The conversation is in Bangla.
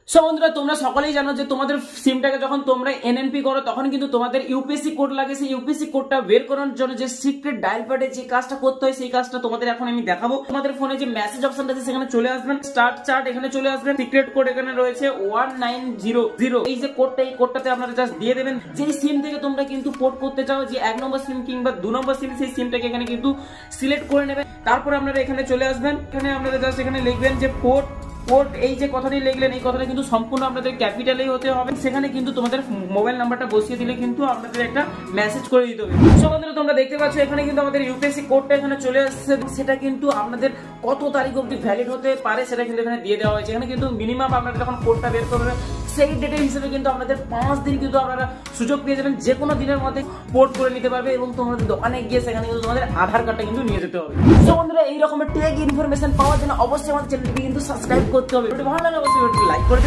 সো বন্ধুরা তোমরা সকলেই জানো যে তোমাদের সিমটাকে যখন তোমরা এনএনপি করো তখন কিন্তু তোমাদের ইউপিএসসি কোড লাগে। সেই ইউপিএসসি কোডটা বের করার জন্য যে সিক্রেট ডায়াল প্যাডে যে কাজটা করতে হয় সেই কাজটা তোমাদের এখন আমি দেখাবো। তোমাদের ফোনে যে মেসেজ অপশনটা আছে সেখানে চলে আসবেন, স্টার্ট চার্ট এখানে চলে আসবেন, সিক্রেট কোড এখানে রয়েছে 1900। এই যে কোডটা, এই কোডটাতে আপনারা জাস্ট দিয়ে দেবেন। যেই সিম থেকে তোমরা কিন্তু পোর্ট করতে চাও, যে 1 নম্বর সিম কিংবা 2 নম্বর সিম, সেই সিমটাকে এখানে কিন্তু সিলেক্ট করে নেবেন। তারপর আপনারা এখানে চলে আসবেন, এখানে আপনারা জাস্ট এখানে লিখবেন যে পোর্ট। এই যে কথাটি লিখলেন এই কথাটা কিন্তু সম্পূর্ণ আপনাদের ক্যাপিটালেই হতে হবে। সেখানে কিন্তু তোমাদের মোবাইল নাম্বারটা বসিয়ে দিলে কিন্তু আপনাদের একটা মেসেজ করে দিতে হবে। সো বন্ধুরা তোমরা দেখতে পাচ্ছ এখানে কিন্তু আমাদের ইউপিএসসি কোডটা এখানে চলে আসছে। সেটা কিন্তু আপনাদের কত তারিখ অবধি ভ্যালিড হতে পারে সেটা কিন্তু এখানে দিয়ে দেওয়া হয়েছে। এখানে কিন্তু মিনিমাম আপনারা যখন কোডটা বের করবেন সেই ডেটের হিসেবে কিন্তু আপনাদের 5 দিন কিন্তু আপনারা সুযোগ পেয়ে যাবেন, যে কোনো দিনের মধ্যে পোর্ট করে নিতে পারবে। এবং তোমাদের দোকানে গিয়ে সেখানে কিন্তু তোমাদের আধার কার্ডটা কিন্তু নিয়ে যেতে হবে। সো বন্ধুরা এই রকমের টেক ইনফরমেশন পাওয়ার জন্য অবশ্যই আমাদের চ্যানেলটি কিন্তু সাবস্ক্রাইব করতে হবে। ভালো লাগলে অবশ্যই লাইক করবে।